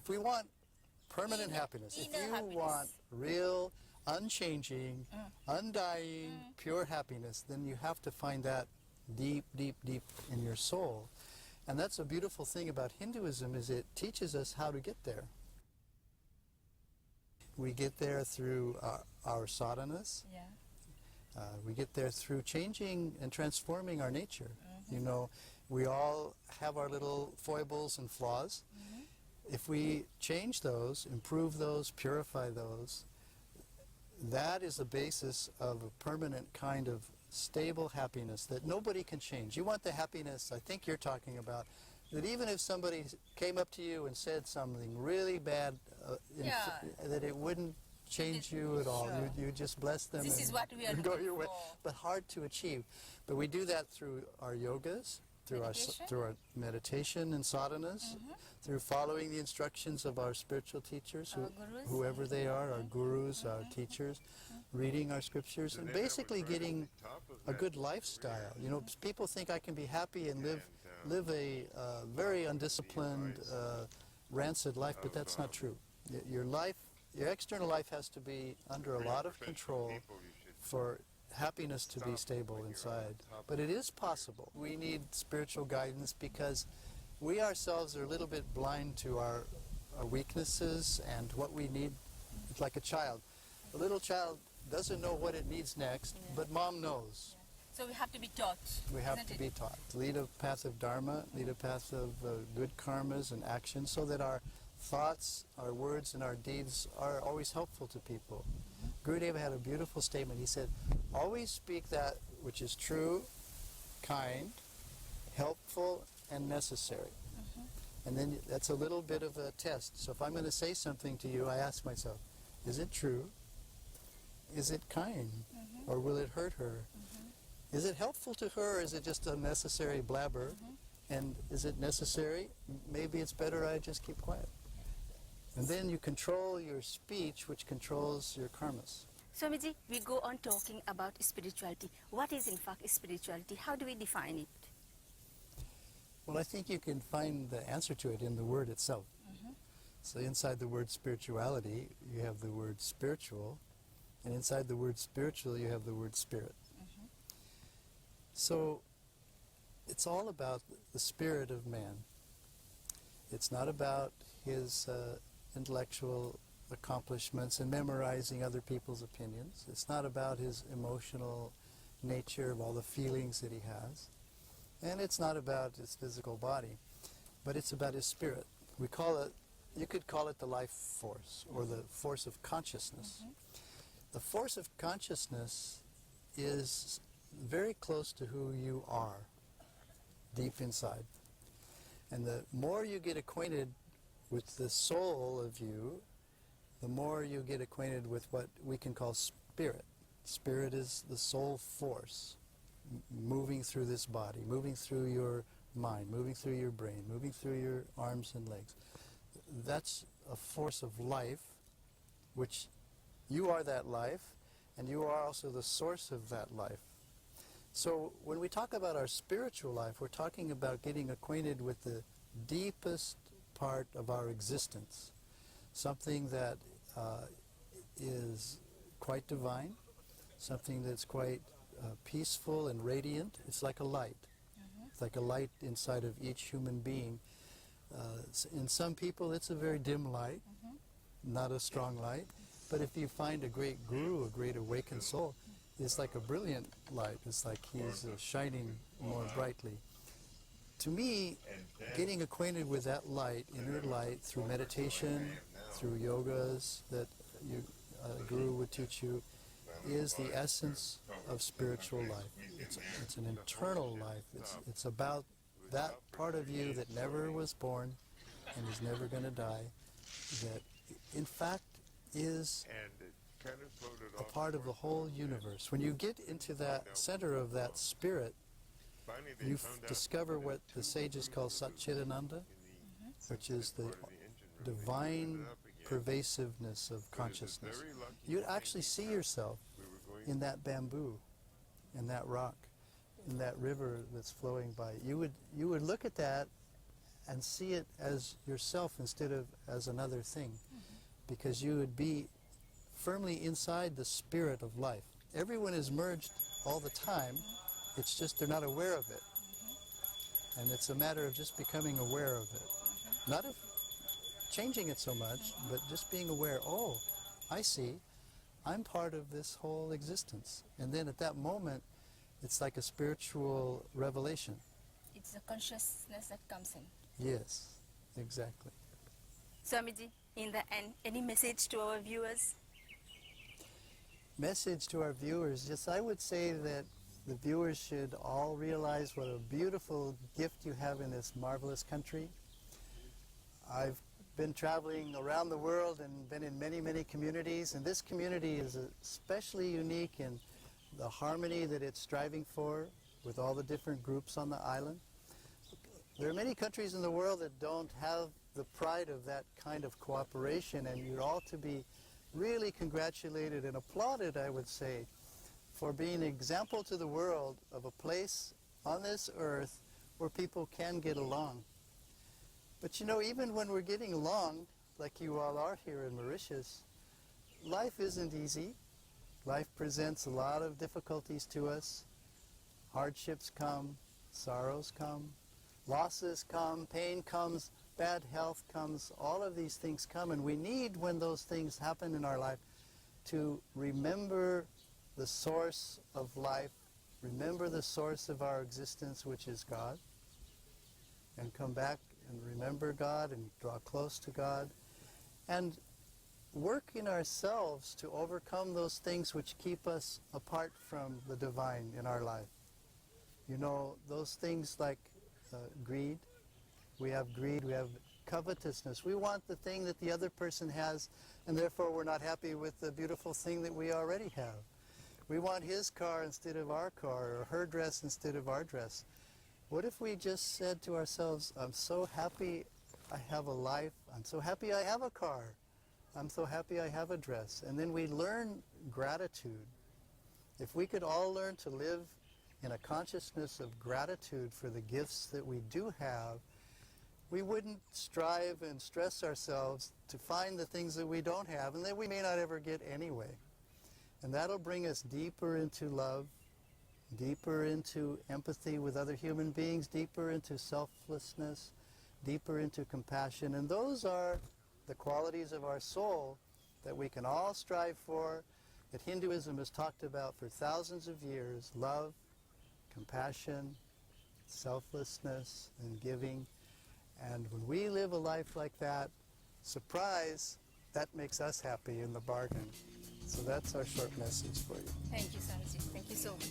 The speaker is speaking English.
if we want permanent happiness, if you want real, unchanging, undying, pure happiness, then you have to find that deep, deep, deep in your soul. And that's a beautiful thing about Hinduism, is it teaches us how to get there. We get there through our sadhanas. Yeah. We get there through changing and transforming our nature. You know, we all have our little foibles and flaws. If we change those, improve those, purify those, that is the basis of a permanent kind of stable happiness that nobody can change. You want the happiness I think you're talking about, that even if somebody came up to you and said something really bad, that it wouldn't change you at all. You just bless them This and is what we are go looking your way. for. But hard to achieve. But we do that through our yogas, through our meditation and sadhanas, through following the instructions of our spiritual teachers, whoever they are, our gurus, our teachers, reading our scriptures, and basically getting a good lifestyle. You know, people think I can be happy and live a very undisciplined, rancid life, but that's not true. Your external life has to be under a lot of control for happiness to be stable inside. But it is possible. We need spiritual guidance because we ourselves are a little bit blind to our weaknesses and what we need. It's like a child. A little child doesn't know what it needs next, but mom knows. So we have to be taught. We have to be taught. Lead a path of dharma, lead a path of good karmas and actions, so that our thoughts, our words, and our deeds are always helpful to people. Gurudeva had a beautiful statement. He said, always speak that which is true, kind, helpful, and necessary. And then that's a little bit of a test. So if I'm going to say something to you, I ask myself, is it true? Is it kind? Or will it hurt her? Is it helpful to her, or is it just a necessary blabber? And is it necessary? Maybe it's better I just keep quiet. And then you control your speech, which controls your karmas. Swamiji, we go on talking about spirituality. What is in fact spirituality? How do we define it? Well, I think you can find the answer to it in the word itself. So inside the word spirituality, you have the word spiritual, and inside the word spiritual, you have the word spirit. So it's all about the spirit of man. It's not about his intellectual accomplishments and memorizing other people's opinions. It's not about his emotional nature of all the feelings that he has. And it's not about his physical body, but it's about his spirit. We call it, you could call it the life force, or the force of consciousness. The force of consciousness is very close to who you are, deep inside. And the more you get acquainted with the soul of you, the more you get acquainted with what we can call spirit. Spirit is the soul force moving through this body, moving through your mind, moving through your brain, moving through your arms and legs. That's a force of life, which you are that life, and you are also the source of that life. So when we talk about our spiritual life, we're talking about getting acquainted with the deepest part of our existence, something that is quite divine, something that's quite peaceful and radiant. It's like a light. It's like a light inside of each human being. In some people, it's a very dim light, not a strong light. But if you find a great guru, a great awakened soul, it's like a brilliant light. It's like he's shining more brightly. To me, getting acquainted with that light, inner light, through meditation, through yogas that a guru would teach you, is the essence of spiritual life. It's an internal life. It's about that part of you that never was born and is never going to die, that in fact is a part of the whole universe. When you get into that center of that spirit, you discover what the sages call Satchidananda, which is the divine pervasiveness of consciousness. You actually see yourself in that bamboo, in that rock, in that river that's flowing by. You would look at that and see it as yourself instead of as another thing, because you would be firmly inside the spirit of life. Everyone is merged all the time, it's just they're not aware of it. And it's a matter of just becoming aware of it. Not of changing it so much, but just being aware, oh, I see, I'm part of this whole existence. And then at that moment, it's like a spiritual revelation. It's the consciousness that comes in. Yes, exactly. Swamiji, in the end, any message to our viewers? Message to our viewers, yes, I would say that the viewers should all realize what a beautiful gift you have in this marvelous country. I've been traveling around the world and been in many, many communities, and this community is especially unique in the harmony that it's striving for with all the different groups on the island. There are many countries in the world that don't have the pride of that kind of cooperation, and you're all to be really congratulated and applauded, I would say, for being an example to the world of a place on this earth where people can get along. But you know, even when we're getting along, like you all are here in Mauritius, life isn't easy. Life presents a lot of difficulties to us. Hardships come, sorrows come, losses come, pain comes, bad health comes, all of these things come, and we need, when those things happen in our life, to remember the source of life, remember the source of our existence, which is God, and come back and remember God and draw close to God, and work in ourselves to overcome those things which keep us apart from the divine in our life. You know, those things like greed. We have greed, we have covetousness. We want the thing that the other person has, and therefore we're not happy with the beautiful thing that we already have. We want his car instead of our car, or her dress instead of our dress. What if we just said to ourselves, I'm so happy I have a life, I'm so happy I have a car, I'm so happy I have a dress. And then we learn gratitude. If we could all learn to live in a consciousness of gratitude for the gifts that we do have, we wouldn't strive and stress ourselves to find the things that we don't have and that we may not ever get anyway. And that'll bring us deeper into love, deeper into empathy with other human beings, deeper into selflessness, deeper into compassion. And those are the qualities of our soul that we can all strive for, that Hinduism has talked about for thousands of years: love, compassion, selflessness, and giving. And when we live a life like that, surprise, that makes us happy in the bargain. So that's our short message for you. Thank you, Swamiji. Thank you so much.